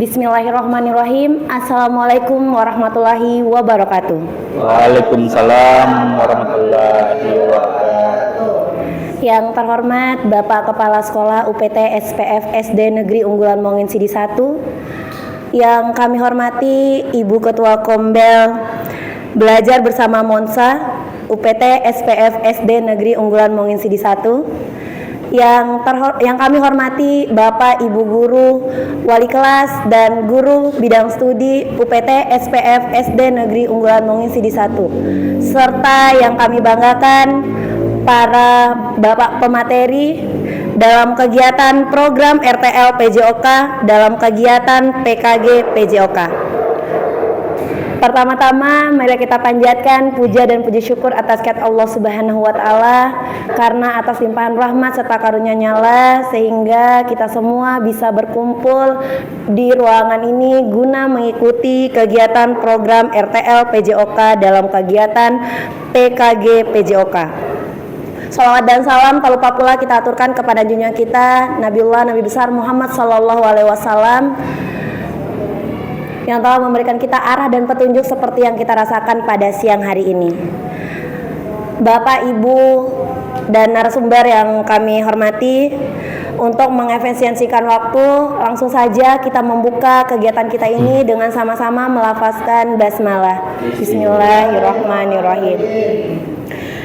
Bismillahirrahmanirrahim. Assalamualaikum warahmatullahi wabarakatuh. Waalaikumsalam warahmatullahi wabarakatuh. Yang terhormat Bapak Kepala Sekolah UPT SPF SD Negeri Unggulan Mongin Sidi 1. Yang kami hormati Ibu Ketua Kombel Belajar Bersama Monsa UPT SPF SD Negeri Unggulan Mongin Sidi 1. Yang kami hormati Bapak Ibu Guru, Wali Kelas, dan Guru Bidang Studi UPT SPF SD Negeri Unggulan Mongin Sidi 1. Serta yang kami banggakan para Bapak pemateri dalam kegiatan program RTL PJOK dalam kegiatan PKG PJOK. Pertama-tama mari kita panjatkan puja dan puji syukur atas kehadirat Allah Subhanahu wa taala, karena atas limpahan rahmat serta karunia-Nya lah sehingga kita semua bisa berkumpul di ruangan ini guna mengikuti kegiatan program RTL PJOK dalam kegiatan PKG PJOK. Salawat dan salam tak lupa pula kita aturkan kepada junjungan kita Nabiullah Nabi besar Muhammad sallallahu alaihi wasallam yang telah memberikan kita arah dan petunjuk seperti yang kita rasakan pada siang hari ini. Bapak, Ibu, dan narasumber yang kami hormati, untuk mengefisiensikan waktu, langsung saja kita membuka kegiatan kita ini dengan sama-sama melafazkan basmalah. Bismillahirrahmanirrahim.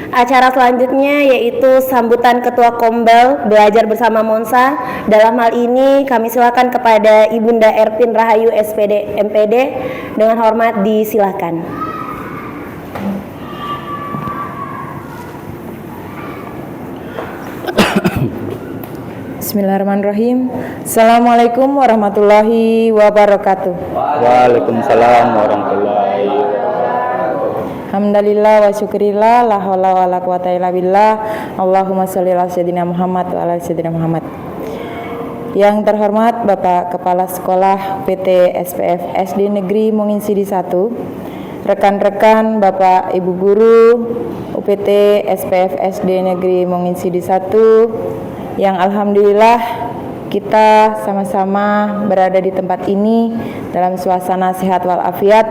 Acara selanjutnya yaitu sambutan Ketua Kombel Belajar Bersama Monsa. Dalam hal ini kami silakan kepada Ibunda Erpin Rahayu SPD MPD, dengan hormat disilakan. Bismillahirrahmanirrahim. Assalamualaikum warahmatullahi wabarakatuh. Waalaikumsalam warahmatullahi wabarakatuh. Alhamdulillah wa syukurillah, la haula wa la quwata illa billah. Allahumma sholli ala sayyidina Muhammad wa ala sayyidina Muhammad. Yang terhormat Bapak Kepala Sekolah PT SPF SD Negeri Mongin Sidi 1, rekan-rekan Bapak Ibu Guru UPT SPF SD Negeri Mongin Sidi 1, yang alhamdulillah kita sama-sama berada di tempat ini dalam suasana sehat walafiat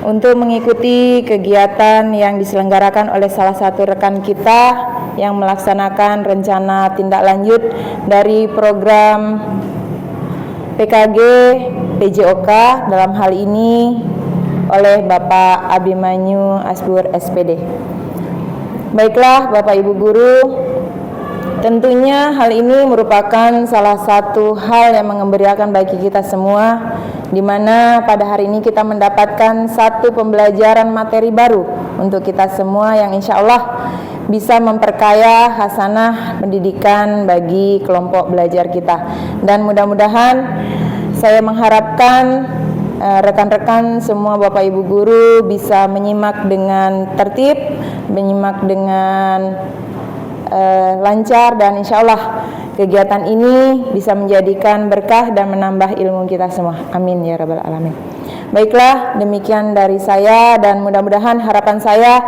untuk mengikuti kegiatan yang diselenggarakan oleh salah satu rekan kita yang melaksanakan rencana tindak lanjut dari program PKG PJOK, dalam hal ini oleh Bapak Abimanyu Asbur SPD. Baiklah Bapak Ibu Guru, tentunya hal ini merupakan salah satu hal yang mengembirakan bagi kita semua, di mana pada hari ini kita mendapatkan satu pembelajaran materi baru untuk kita semua yang insya Allah bisa memperkaya hasanah pendidikan bagi kelompok belajar kita. Dan mudah-mudahan saya mengharapkan rekan-rekan semua Bapak Ibu Guru bisa menyimak dengan tertib, menyimak dengan lancar, dan insya Allah kegiatan ini bisa menjadikan berkah dan menambah ilmu kita semua. Amin ya rabbal alamin. Baiklah, demikian dari saya, dan mudah-mudahan harapan saya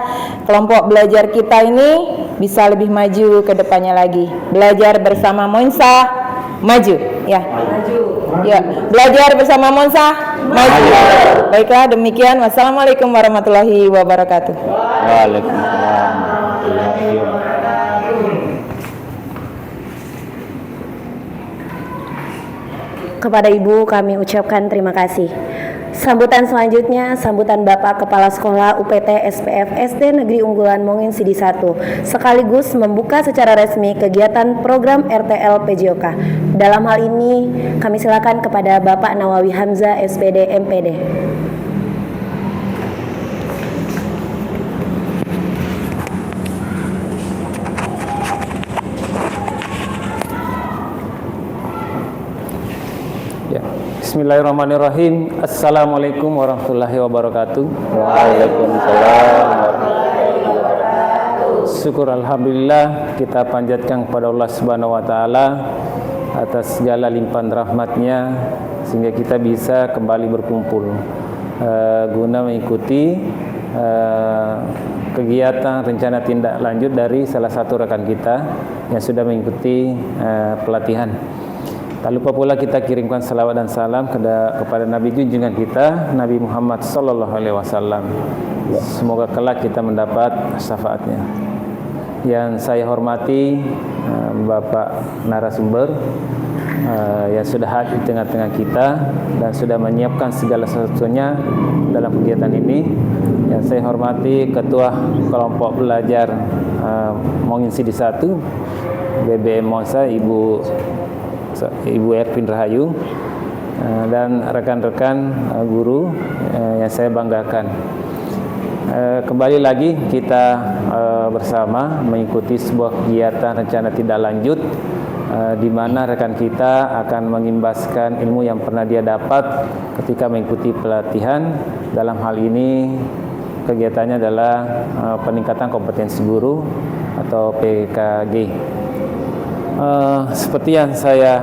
kelompok belajar kita ini bisa lebih maju ke depannya lagi. Belajar bersama Monsa, maju ya. Ya, belajar bersama Monsa, maju. Baiklah, demikian. Wassalamualaikum warahmatullahi wabarakatuh. Waalaikumsalam warahmatullahi wabarakatuh. Kepada Ibu kami ucapkan terima kasih. Sambutan selanjutnya, sambutan Bapak Kepala Sekolah UPT SPF SD Negeri Unggulan Mongin Sidi 1, sekaligus membuka secara resmi kegiatan program RTL PJOK. Dalam hal ini kami silakan kepada Bapak Nawawi Hamzah SPD MPD. Bismillahirrahmanirrahim. Assalamualaikum warahmatullahi wabarakatuh. Waalaikumsalam warahmatullahi wabarakatuh. Syukur alhamdulillah kita panjatkan kepada Allah Subhanahu wa taala atas segala limpahan rahmatnya sehingga kita bisa kembali berkumpul guna mengikuti kegiatan rencana tindak lanjut dari salah satu rekan kita yang sudah mengikuti pelatihan. Tak lupa pula kita kirimkan salawat dan salam kepada Nabi junjungan kita, Nabi Muhammad sallallahu alaihi wasallam. Semoga kelak kita mendapat syafaatnya. Yang saya hormati Bapak narasumber yang sudah hadir di tengah-tengah kita dan sudah menyiapkan segala sesuatunya dalam kegiatan ini. Yang saya hormati Ketua Kelompok Belajar Monginsidi 1 BBM Monsa Ibu Ervin Rahayu dan rekan-rekan guru yang saya banggakan. Kembali lagi kita bersama mengikuti sebuah kegiatan rencana tindak lanjut di mana rekan kita akan mengimbaskan ilmu yang pernah dia dapat ketika mengikuti pelatihan. Dalam hal ini kegiatannya adalah peningkatan kompetensi guru atau PKG. Seperti yang saya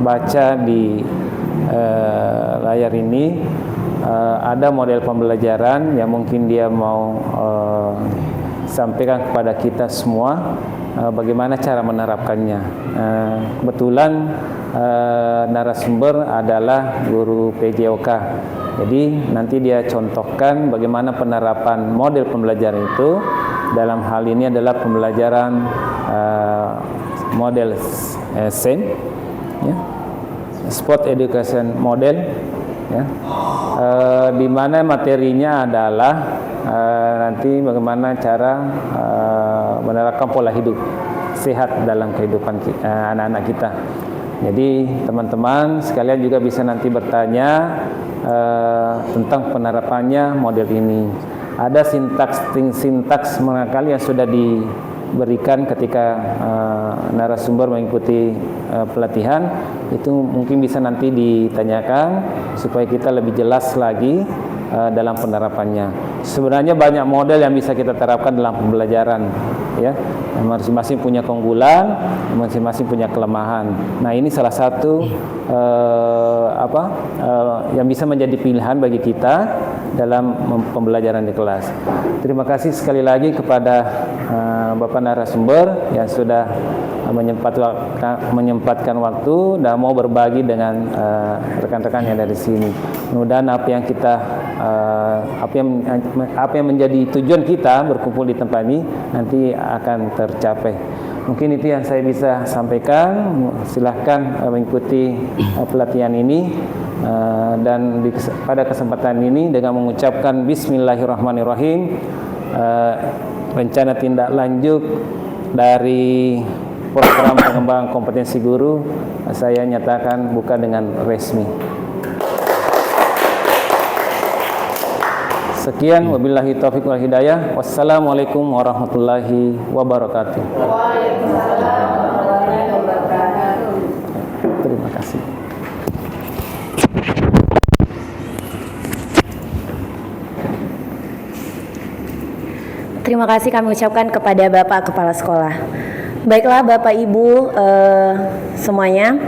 baca di layar ini, ada model pembelajaran yang mungkin dia mau sampaikan kepada kita semua bagaimana cara menerapkannya. Kebetulan narasumber adalah guru PJOK. Jadi nanti dia contohkan bagaimana penerapan model pembelajaran itu. Dalam hal ini adalah pembelajaran model SEM, ya, Sport Education Model, ya, di mana materinya adalah nanti bagaimana cara menerapkan pola hidup sehat dalam kehidupan anak-anak kita. Jadi teman-teman sekalian juga bisa nanti bertanya tentang penerapannya model ini. Ada sintaks mengakali yang sudah diberikan ketika narasumber mengikuti pelatihan, itu mungkin bisa nanti ditanyakan supaya kita lebih jelas lagi dalam penerapannya. Sebenarnya banyak model yang bisa kita terapkan dalam pembelajaran, ya. Masing-masing punya keunggulan, masing-masing punya kelemahan. Nah, ini salah satu yang bisa menjadi pilihan bagi kita dalam pembelajaran di kelas. Terima kasih sekali lagi kepada Bapak narasumber yang sudah menyempatkan waktu dan mau berbagi dengan rekan-rekan yang dari sini. Mudah-mudahan apa yang menjadi tujuan kita berkumpul di tempat ini nanti akan tercapai. Mungkin itu yang saya bisa sampaikan. Silahkan mengikuti pelatihan ini dan pada kesempatan ini dengan mengucapkan Bismillahirrahmanirrahim, rencana tindak lanjut dari program pengembangan kompetensi guru saya nyatakan buka dengan resmi. Sekian, wabillahi taufiq wal hidayah. Wassalamualaikum warahmatullahi wabarakatuh. Waalaikumsalam warahmatullahi wabarakatuh. Terima kasih. Terima kasih kami ucapkan kepada Bapak Kepala Sekolah. Baiklah Bapak Ibu semuanya,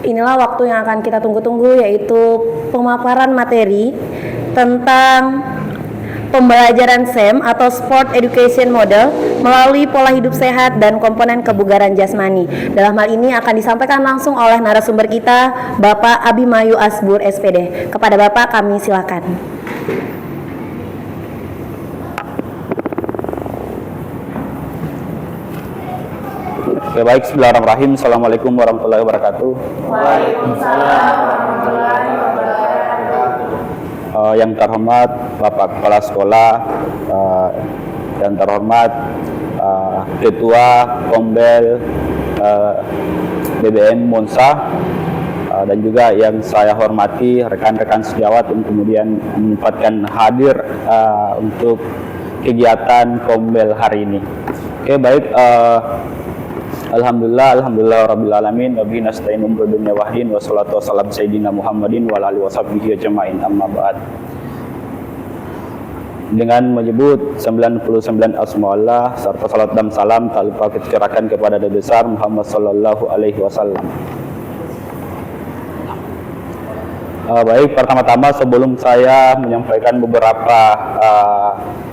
inilah waktu yang akan kita tunggu-tunggu, yaitu pemaparan materi tentang pembelajaran SEM atau Sport Education Model melalui pola hidup sehat dan komponen kebugaran jasmani. Dalam hal ini akan disampaikan langsung oleh narasumber kita, Bapak Abimayu Asbur SPD. Kepada Bapak kami silakan. Oke, baik, bismillahirrahmanirrahim. Assalamualaikum warahmatullahi wabarakatuh. Waalaikumsalam warahmatullahi wabarakatuh. Yang terhormat Bapak Kepala Sekolah, yang terhormat Ketua Kombel BBM Monsa, dan juga yang saya hormati rekan-rekan sejawat yang kemudian menyempatkan hadir untuk kegiatan Kombel hari ini. Oke, baik. Alhamdulillah rabbil alamin, wa bihi nasta'inu umur dunya wahdin, wa salatu wassalam sayyidina Muhammadin wa alihi washabbihi ajmain, amma ba'd. Dengan menyebut 99 asmaullah serta salat dan salam tak lupa kita curahkan kepada Nabi besar Muhammad sallallahu alaihi wasallam. Baik, pertama-tama sebelum saya menyampaikan beberapa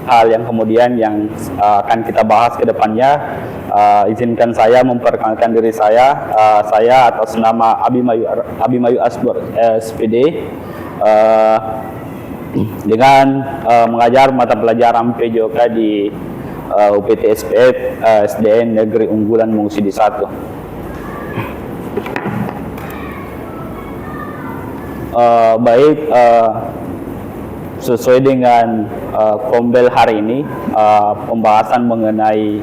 hal yang kemudian yang akan kita bahas ke depannya, izinkan saya memperkenalkan diri saya. Saya atas nama Abimayu Asbur SPD, dengan mengajar mata pelajaran PJOK di UPT SPF SDN Negeri Unggulan Mengusidi 1. Baik, sesuai dengan kombel hari ini, pembahasan mengenai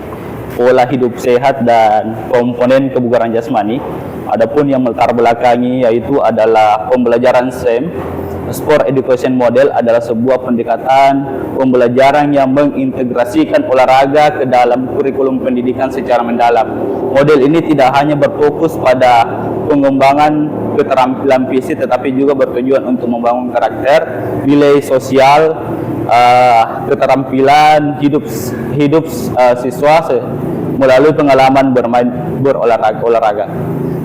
pola hidup sehat dan komponen kebugaran jasmani. Adapun yang melatar belakangi yaitu adalah pembelajaran SEM, Sport Education Model, adalah sebuah pendekatan pembelajaran yang mengintegrasikan olahraga ke dalam kurikulum pendidikan secara mendalam. Model ini tidak hanya berfokus pada pengembangan keterampilan fisik, tetapi juga bertujuan untuk membangun karakter, nilai sosial, keterampilan hidup siswa melalui pengalaman berolahraga.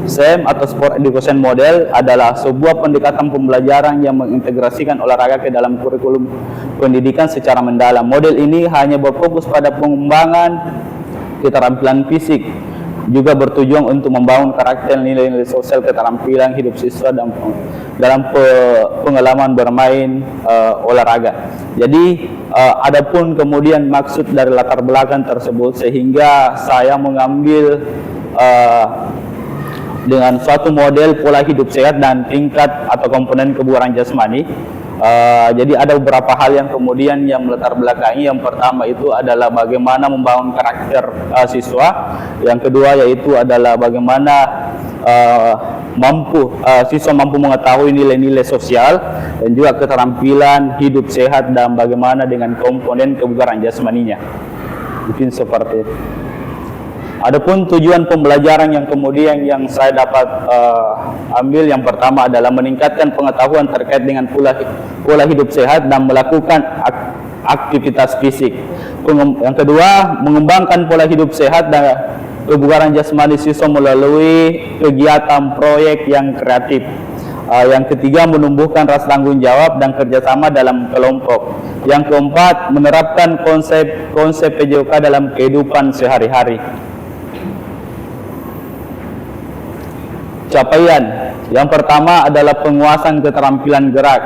SEM atau Sport Education Model adalah sebuah pendekatan pembelajaran yang mengintegrasikan olahraga ke dalam kurikulum pendidikan secara mendalam. Model ini hanya berfokus pada pengembangan keterampilan fisik, juga bertujuan untuk membangun karakter, nilai-nilai sosial, keterampilan hidup siswa dalam pengalaman bermain olahraga. Jadi adapun kemudian maksud dari latar belakang tersebut, sehingga saya mengambil dengan suatu model pola hidup sehat dan tingkat atau komponen kebugaran jasmani. Jadi ada beberapa hal yang kemudian yang melatar belakangi. Yang pertama itu adalah bagaimana membangun karakter siswa. Yang kedua yaitu adalah bagaimana siswa mampu mengetahui nilai-nilai sosial dan juga keterampilan hidup sehat, dan bagaimana dengan komponen kebugaran jasmaninya. Mungkin seperti itu. Adapun tujuan pembelajaran yang kemudian yang saya dapat ambil, yang pertama adalah meningkatkan pengetahuan terkait dengan pola hidup sehat dan melakukan aktivitas fisik. Yang kedua, mengembangkan pola hidup sehat dan kebugaran jasmani siswa melalui kegiatan proyek yang kreatif. Yang ketiga, menumbuhkan rasa tanggung jawab dan kerjasama dalam kelompok. Yang keempat, menerapkan konsep PJOK dalam kehidupan sehari-hari. Capaian yang pertama adalah penguasaan keterampilan gerak,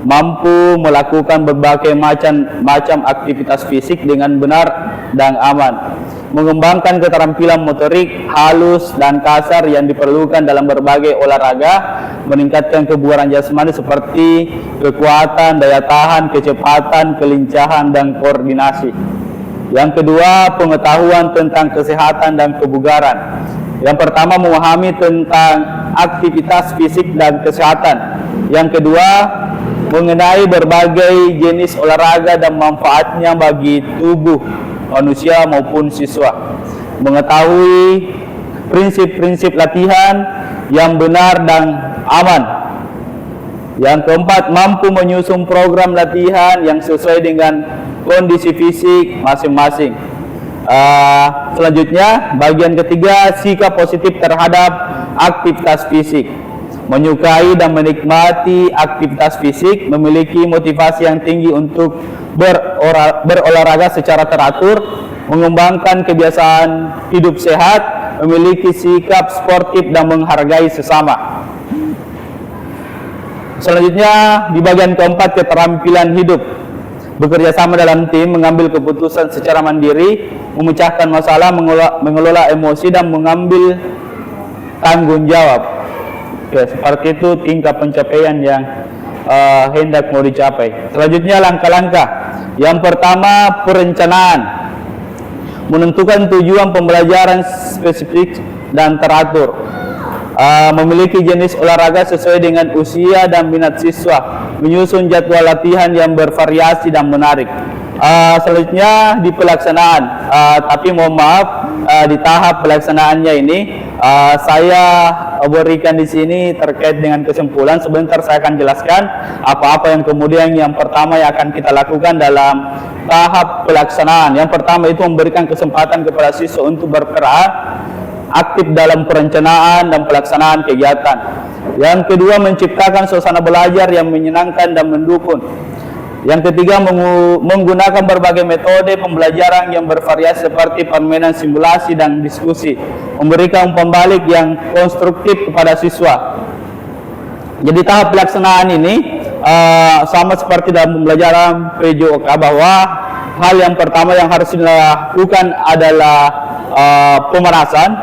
mampu melakukan berbagai macam aktivitas fisik dengan benar dan aman, mengembangkan keterampilan motorik halus dan kasar yang diperlukan dalam berbagai olahraga, meningkatkan kebugaran jasmani seperti kekuatan, daya tahan, kecepatan, kelincahan, dan koordinasi. Yang kedua, pengetahuan tentang kesehatan dan kebugaran. Yang pertama, memahami tentang aktivitas fisik dan kesehatan. Yang kedua, mengenai berbagai jenis olahraga dan manfaatnya bagi tubuh manusia maupun siswa. Mengetahui prinsip-prinsip latihan yang benar dan aman. Yang keempat, mampu menyusun program latihan yang sesuai dengan kondisi fisik masing-masing. Selanjutnya, bagian ketiga, sikap positif terhadap aktivitas fisik. Menyukai dan menikmati aktivitas fisik, memiliki motivasi yang tinggi untuk berolahraga secara teratur, mengembangkan kebiasaan hidup sehat, memiliki sikap sportif dan menghargai sesama. Selanjutnya, di bagian keempat, keterampilan hidup. Bekerja sama dalam tim, mengambil keputusan secara mandiri, memecahkan masalah, mengelola emosi, dan mengambil tanggung jawab. Oke, seperti itu tingkat pencapaian yang hendak mau dicapai. Selanjutnya, langkah-langkah. Yang pertama, perencanaan. Menentukan tujuan pembelajaran spesifik dan teratur. Memiliki jenis olahraga sesuai dengan usia dan minat siswa, menyusun jadwal latihan yang bervariasi dan menarik. Selanjutnya, di pelaksanaan, tapi mohon maaf, di tahap pelaksanaannya ini saya berikan di sini terkait dengan kesimpulan. Sebentar saya akan jelaskan apa-apa yang kemudian yang pertama yang akan kita lakukan dalam tahap pelaksanaan. Yang pertama itu memberikan kesempatan kepada siswa untuk berperan aktif dalam perencanaan dan pelaksanaan kegiatan. Yang kedua, menciptakan suasana belajar yang menyenangkan dan mendukung. Yang ketiga, menggunakan berbagai metode pembelajaran yang bervariasi seperti permainan, simulasi, dan diskusi, memberikan umpan balik yang konstruktif kepada siswa. Jadi tahap pelaksanaan ini sama seperti dalam pembelajaran PJOK, bahwa hal yang pertama yang harus dilakukan adalah pemanasan.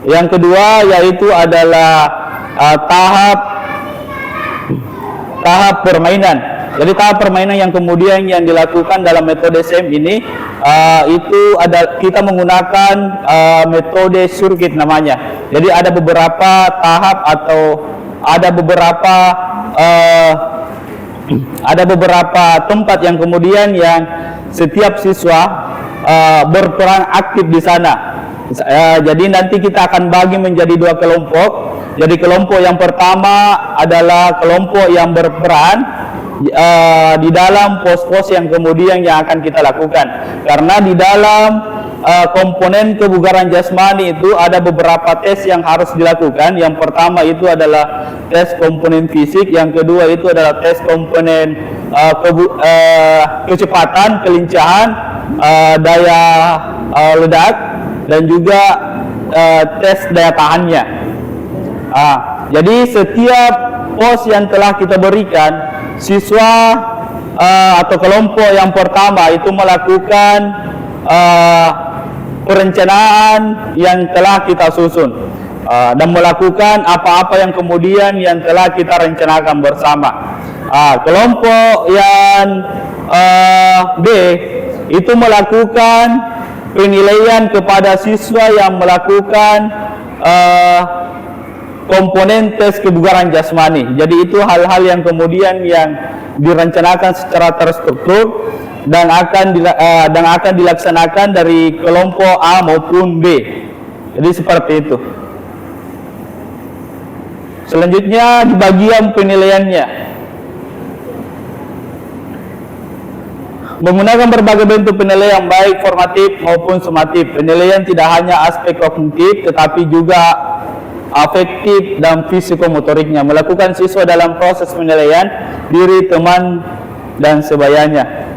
Yang kedua yaitu adalah tahap permainan. Jadi tahap permainan yang kemudian yang dilakukan dalam metode SEM ini itu kita menggunakan metode sirkuit namanya. Jadi ada beberapa tahap atau ada beberapa tempat yang kemudian yang setiap siswa berperan aktif di sana. Jadi nanti kita akan bagi menjadi dua kelompok. Jadi kelompok yang pertama adalah kelompok yang berperan di dalam pos-pos yang kemudian yang akan kita lakukan. Karena di dalam komponen kebugaran jasmani itu ada beberapa tes yang harus dilakukan. Yang pertama itu adalah tes komponen fisik, yang kedua itu adalah tes komponen kecepatan, kelincahan, daya ledak, dan juga tes daya tahannya. Jadi setiap pos yang telah kita berikan, siswa atau kelompok yang pertama itu melakukan perencanaan yang telah kita susun dan melakukan apa-apa yang kemudian yang telah kita rencanakan bersama. Kelompok yang B itu melakukan penilaian kepada siswa yang melakukan komponen tes kebugaran jasmani. Jadi itu hal-hal yang kemudian yang direncanakan secara terstruktur dan akan dilaksanakan dari kelompok A maupun B. Jadi seperti itu. Selanjutnya di bagian penilaiannya, menggunakan berbagai bentuk penilaian baik formatif maupun sumatif. Penilaian tidak hanya aspek kognitif tetapi juga afektif dan fisikomotoriknya, melakukan siswa dalam proses penilaian diri, teman, dan sebayanya.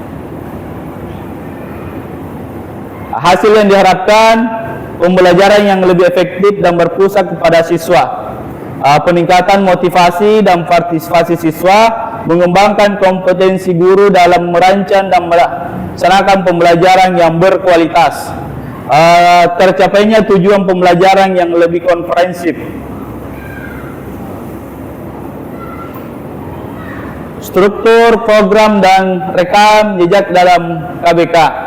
Hasil yang diharapkan, pembelajaran yang lebih efektif dan berpusat kepada siswa, peningkatan motivasi dan partisipasi siswa, mengembangkan kompetensi guru dalam merancang dan melaksanakan pembelajaran yang berkualitas, tercapainya tujuan pembelajaran yang lebih komprehensif. Struktur, program, dan rekam jejak dalam KBK.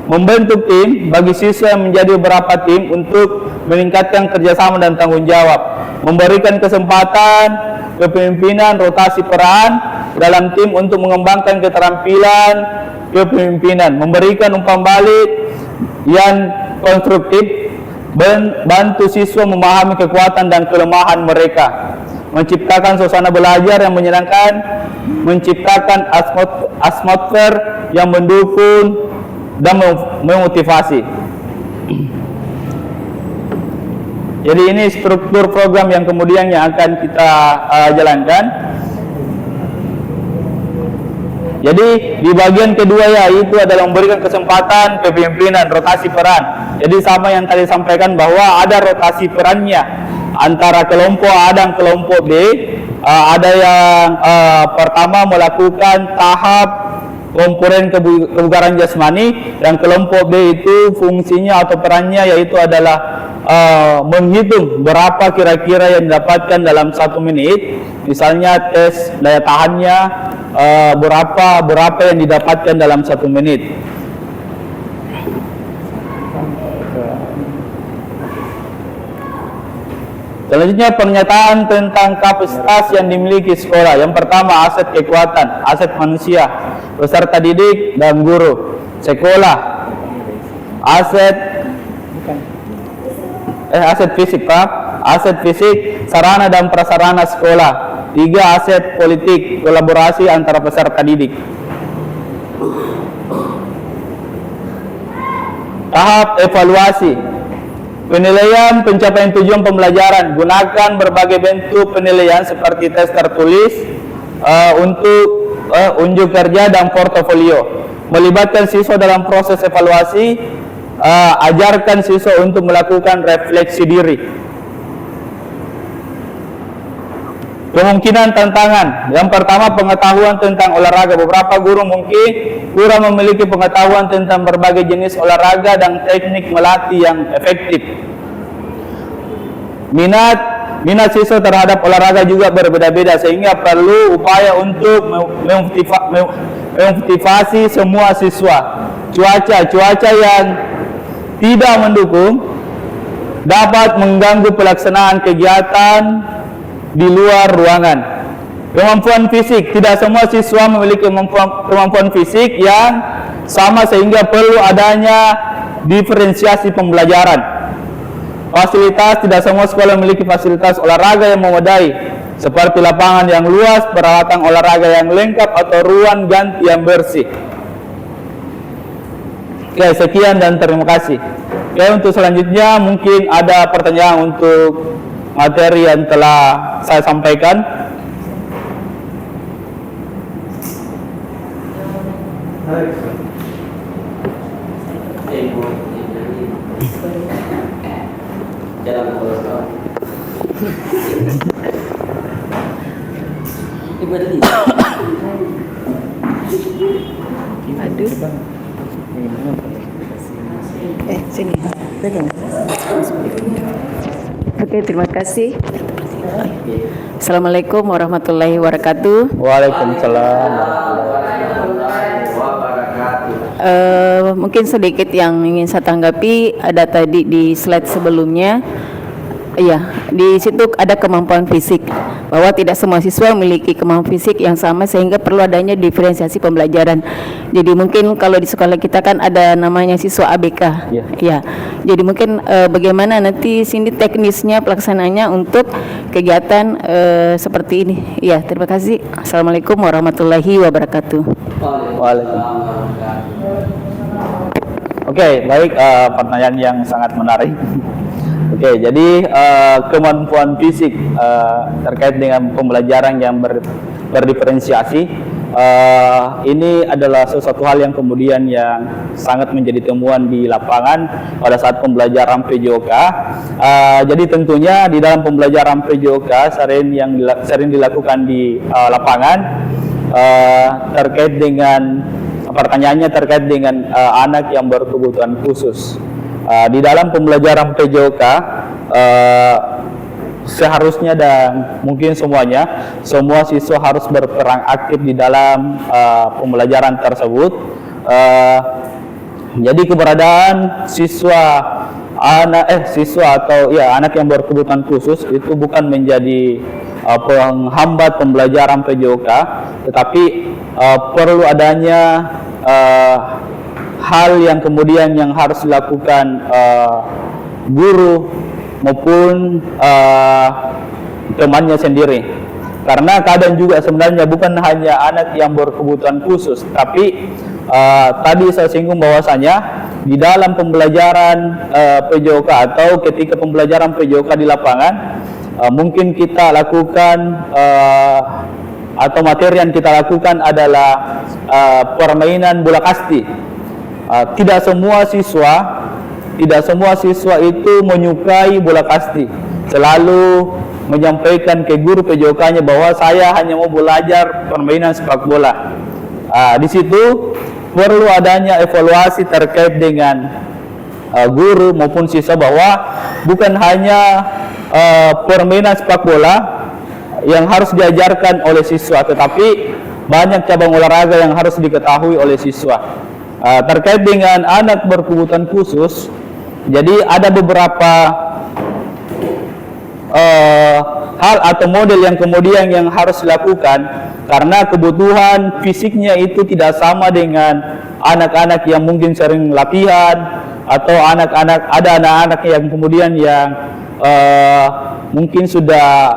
Membentuk tim bagi siswa yang menjadi beberapa tim untuk meningkatkan kerjasama dan tanggung jawab. Memberikan kesempatan kepemimpinan, rotasi peran dalam tim untuk mengembangkan keterampilan kepemimpinan. Memberikan umpan balik yang konstruktif, bantu siswa memahami kekuatan dan kelemahan mereka, menciptakan suasana belajar yang menyenangkan, menciptakan atmosfer yang mendukung dan memotivasi. Jadi ini struktur program yang kemudian yang akan kita jalankan. Jadi di bagian kedua yaitu adalah memberikan kesempatan kepemimpinan, rotasi peran. Jadi sama yang tadi sampaikan bahwa ada rotasi perannya antara kelompok A dan kelompok B. Ada yang pertama melakukan tahap komponen kebugaran jasmani, dan kelompok B itu fungsinya atau perannya yaitu adalah menghitung berapa kira-kira yang didapatkan dalam 1 menit. Misalnya tes daya tahannya berapa yang didapatkan dalam 1 menit. Selanjutnya pernyataan tentang kapasitas yang dimiliki sekolah. Yang pertama, aset kekuatan, aset manusia, peserta didik dan guru. Sekolah, aset fisik, Pak. Aset fisik, sarana dan prasarana sekolah. 3, aset politik, kolaborasi antara peserta didik. Tahap evaluasi. Penilaian pencapaian tujuan pembelajaran. Gunakan berbagai bentuk penilaian seperti tes tertulis untuk unjuk kerja dan portofolio. Melibatkan siswa dalam proses evaluasi. Ajarkan siswa untuk melakukan refleksi diri. Kemungkinan tantangan. Yang pertama, pengetahuan tentang olahraga. Beberapa guru mungkin kurang memiliki pengetahuan tentang berbagai jenis olahraga dan teknik melatih yang efektif. Minat siswa terhadap olahraga juga berbeda-beda, sehingga perlu upaya untuk memotivasi semua siswa. Cuaca yang tidak mendukung dapat mengganggu pelaksanaan kegiatan di luar ruangan. Kemampuan fisik. Tidak semua siswa memiliki kemampuan fisik yang sama, sehingga perlu adanya diferensiasi pembelajaran. Fasilitas. Tidak semua sekolah memiliki fasilitas olahraga yang memadai, seperti lapangan yang luas, peralatan olahraga yang lengkap, atau ruang ganti yang bersih. Oke, sekian dan terima kasih. Oke, untuk selanjutnya mungkin ada pertanyaan untuk materi yang telah saya sampaikan. Sini, pegang. Oke, terima kasih. Assalamualaikum warahmatullahi wabarakatuh. Waalaikumsalam. Mungkin sedikit yang ingin saya tanggapi, ada tadi di slide sebelumnya, iya, di situ ada kemampuan fisik, bahwa tidak semua siswa memiliki kemampuan fisik yang sama, sehingga perlu adanya diferensiasi pembelajaran. Jadi mungkin kalau di sekolah kita kan ada namanya siswa ABK, ya. Jadi mungkin bagaimana nanti sini teknisnya pelaksanaannya untuk kegiatan seperti ini. Ya, terima kasih. Assalamualaikum warahmatullahi wabarakatuh. Waalaikumsalam. Oke, baik, pertanyaan yang sangat menarik. Oke, jadi kemampuan fisik terkait dengan pembelajaran yang berdiferensiasi, ini adalah sesuatu hal yang kemudian yang sangat menjadi temuan di lapangan pada saat pembelajaran PJOK. Jadi tentunya di dalam pembelajaran PJOK sering dilakukan di lapangan, terkait dengan pertanyaannya terkait dengan anak yang berkebutuhan khusus. Di dalam pembelajaran PJOK seharusnya dan mungkin semuanya, semua siswa harus berperan aktif di dalam pembelajaran tersebut. Jadi keberadaan siswa anak yang berkebutuhan khusus itu bukan menjadi penghambat pembelajaran PJOK, tetapi perlu adanya hal yang kemudian yang harus dilakukan guru maupun temannya sendiri. Karena kadang juga sebenarnya bukan hanya anak yang berkebutuhan khusus, tapi tadi saya singgung bahwasanya di dalam pembelajaran PJOK atau ketika pembelajaran PJOK di lapangan, mungkin kita lakukan atau materi yang kita lakukan adalah permainan bola kasti. Tidak semua siswa itu menyukai bola kasti. Selalu menyampaikan ke guru PJOK-nya bahwa saya hanya mau belajar permainan sepak bola. Di situ perlu adanya evaluasi terkait dengan guru maupun siswa, bahwa bukan hanya permainan sepak bola yang harus diajarkan oleh siswa, tetapi banyak cabang olahraga yang harus diketahui oleh siswa. Terkait dengan anak berkebutuhan khusus, jadi ada beberapa hal atau model yang kemudian yang harus dilakukan, karena kebutuhan fisiknya itu tidak sama dengan anak-anak yang mungkin sering latihan, atau ada anak-anak yang kemudian yang mungkin sudah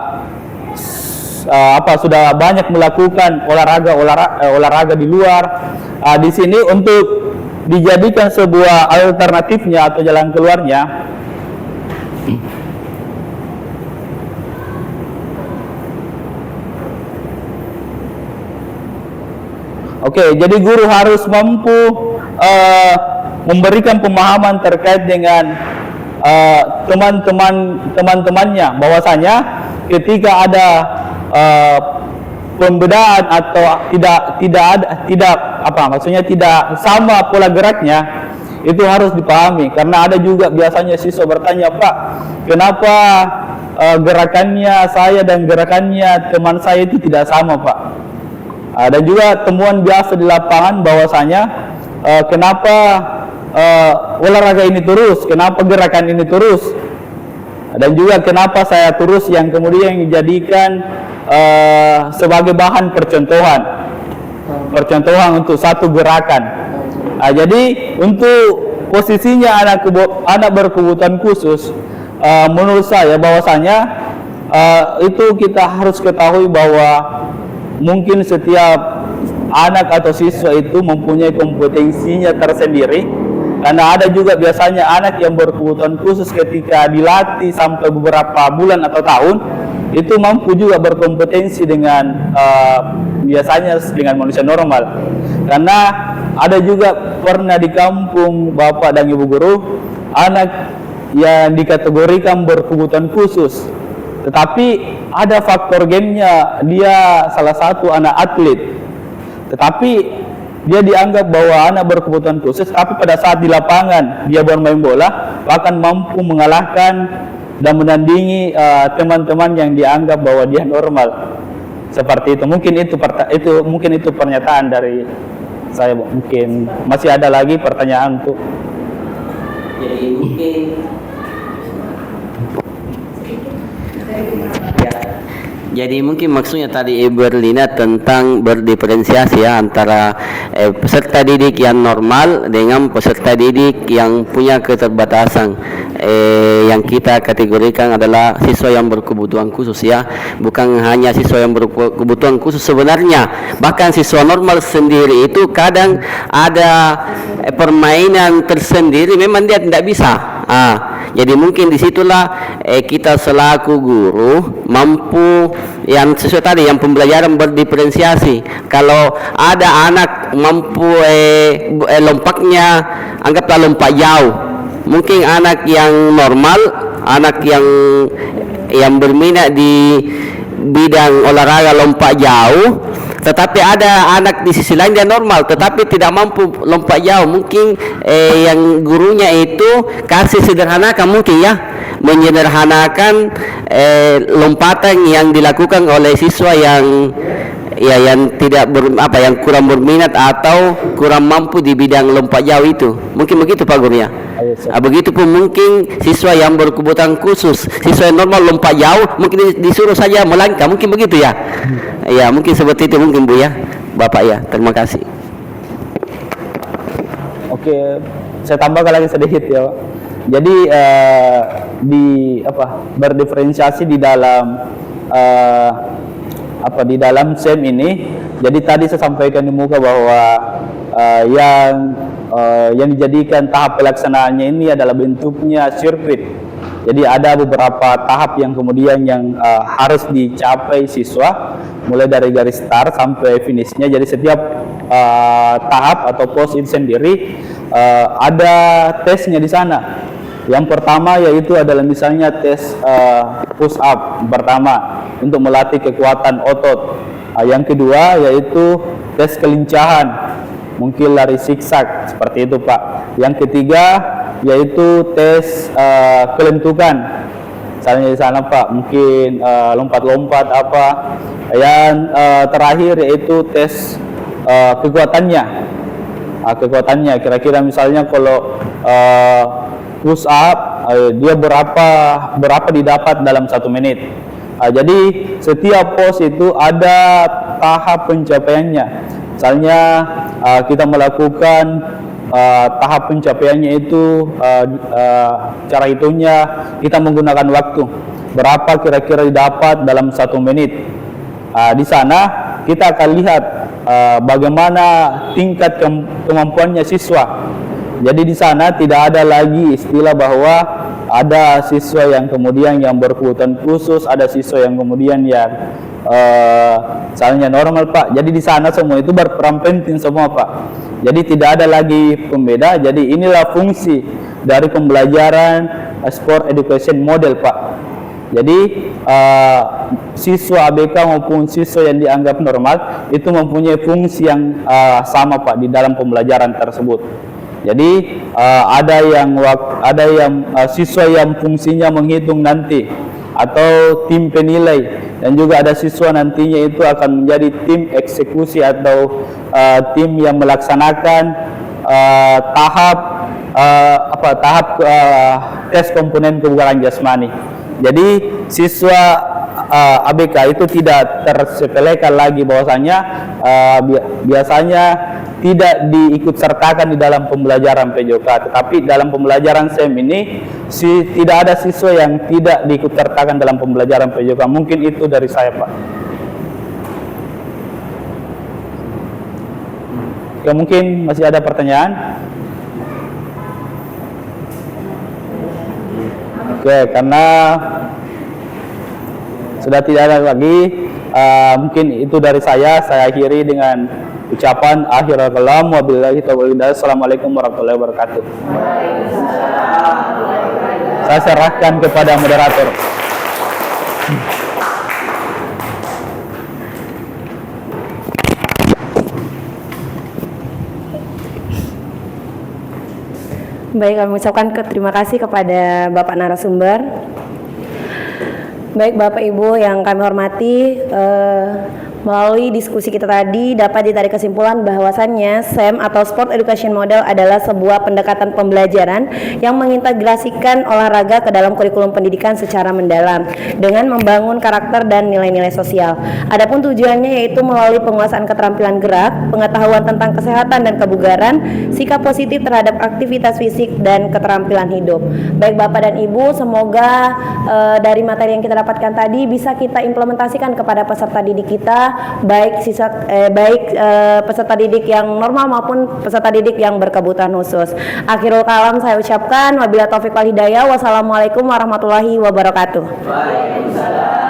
banyak melakukan olahraga di luar. Di sini untuk dijadikan sebuah alternatifnya atau jalan keluarnya, Oke, jadi guru harus mampu memberikan pemahaman terkait dengan teman-temannya, bahwasanya ketika ada pembedaan atau tidak sama pola geraknya, itu harus dipahami. Karena ada juga biasanya siswa bertanya, Pak, kenapa gerakannya saya dan gerakannya teman saya itu tidak sama, Pak? Dan juga temuan biasa di lapangan bahwasanya kenapa olahraga ini terus, kenapa gerakan ini terus, dan juga kenapa saya terus, yang kemudian dijadikan sebagai bahan percontohan untuk satu gerakan. Jadi untuk posisinya anak berkebutuhan khusus, menurut saya bahwasanya itu kita harus ketahui bahwa mungkin setiap anak atau siswa itu mempunyai kompetensinya tersendiri. Karena ada juga biasanya anak yang berkebutuhan khusus ketika dilatih sampai beberapa bulan atau tahun, itu mampu juga berkompetensi dengan biasanya dengan manusia normal. Karena ada juga pernah di kampung Bapak dan Ibu guru, anak yang dikategorikan berkebutuhan khusus, tetapi ada faktor gennya, dia salah satu anak atlet, tetapi dia dianggap bahwa anak berkebutuhan khusus, tapi pada saat di lapangan dia bermain bola bahkan mampu mengalahkan dan menandingi teman-teman yang dianggap bahwa dia normal. Seperti itu. Mungkin itu pernyataan dari saya. Mungkin masih ada lagi pertanyaan untuk. Jadi mungkin maksudnya tadi Ibu Erlina tentang berdiferensiasi ya antara peserta didik yang normal dengan peserta didik yang punya keterbatasan. Yang kita kategorikan adalah siswa yang berkebutuhan khusus ya, bukan hanya siswa yang berkebutuhan khusus sebenarnya, bahkan siswa normal sendiri itu kadang ada permainan tersendiri, memang dia tidak bisa. Jadi mungkin disitulah kita selaku guru mampu yang sesuai tadi, yang pembelajaran berdiferensiasi. Kalau ada anak mampu lompatnya, anggaplah lompat jauh, mungkin anak yang normal, anak yang berminat di bidang olahraga lompat jauh, tetapi ada anak di sisi lain dia normal tetapi tidak mampu lompat jauh, mungkin yang gurunya itu kasih sederhanakan, mungkin ya menyederhanakan lompatan yang dilakukan oleh siswa yang tidak yang kurang berminat atau kurang mampu di bidang lompat jauh itu. Mungkin begitu Pak Guru ya. Begitupun mungkin siswa yang berkebutuhan khusus, siswa yang normal lompat jauh mungkin disuruh saja melangkah, mungkin begitu ya. Ya mungkin seperti itu mungkin Bu ya, Bapak ya. Terima kasih. Oke, saya tambahkan lagi sedikit ya. Jadi berdiferensiasi di dalam di dalam SEM ini. Jadi tadi saya sampaikan di muka bahwa yang dijadikan tahap pelaksanaannya ini adalah bentuknya sirkuit. Jadi ada beberapa tahap yang kemudian harus dicapai siswa, mulai dari garis start sampai finishnya. Jadi setiap tahap atau pos itu sendiri ada tesnya di sana. Yang pertama yaitu adalah misalnya tes push up pertama untuk melatih kekuatan otot. Yang kedua yaitu tes kelincahan, mungkin lari zigzag seperti itu Pak. Yang ketiga yaitu tes kelentukan, misalnya di sana Pak, mungkin lompat-lompat apa. Yang terakhir yaitu tes kekuatannya. Kekuatannya kira-kira misalnya kalau push up dia berapa didapat dalam 1 menit. Jadi setiap pos itu ada tahap pencapaiannya. Misalnya kita melakukan tahap pencapaiannya itu cara hitungnya kita menggunakan waktu berapa kira-kira didapat dalam 1 menit. Di sana kita akan lihat bagaimana tingkat kemampuannya siswa. Jadi di sana tidak ada lagi istilah bahwa ada siswa yang kemudian yang berkebutuhan khusus, ada siswa yang kemudian yang misalnya normal Pak. Jadi di sana semua itu berperan penting semua Pak. Jadi tidak ada lagi pembeda. Jadi inilah fungsi dari pembelajaran sport education model Pak. Jadi siswa ABK maupun siswa yang dianggap normal itu mempunyai fungsi yang sama Pak di dalam pembelajaran tersebut. Jadi ada yang siswa yang fungsinya menghitung nanti atau tim penilai, dan juga ada siswa nantinya itu akan menjadi tim eksekusi atau tim yang melaksanakan tahap tes komponen kebugaran jasmani. Jadi siswa ABK itu tidak tersepelekan lagi bahwasanya biasanya tidak diikut sertakan di dalam pembelajaran PJOK, tetapi dalam pembelajaran SEM ini tidak ada siswa yang tidak diikut sertakan dalam pembelajaran PJOK. Mungkin itu dari saya Pak. Ya, mungkin masih ada pertanyaan? Oke, karena sudah tidak ada lagi, mungkin itu dari saya akhiri dengan ucapan akhirul kalam, wabillahi taufiq wal hidayah. Assalamualaikum warahmatullahi wabarakatuh. Saya serahkan kepada moderator. Baik, kami ucapkan terima kasih kepada Bapak narasumber. Baik Bapak Ibu yang kami hormati, melalui diskusi kita tadi dapat ditarik kesimpulan bahwasannya SEM atau Sport Education Model adalah sebuah pendekatan pembelajaran yang mengintegrasikan olahraga ke dalam kurikulum pendidikan secara mendalam dengan membangun karakter dan nilai-nilai sosial. Adapun tujuannya yaitu melalui penguasaan keterampilan gerak, pengetahuan tentang kesehatan dan kebugaran, sikap positif terhadap aktivitas fisik dan keterampilan hidup. Baik Bapak dan Ibu, semoga dari materi yang kita dapatkan tadi bisa kita implementasikan kepada peserta didik kita, baik peserta didik yang normal maupun peserta didik yang berkebutuhan khusus. Akhirul kalam saya ucapkan wabillahi taufiq wal hidayah. Wassalamualaikum warahmatullahi wabarakatuh. Waalaikumsalam.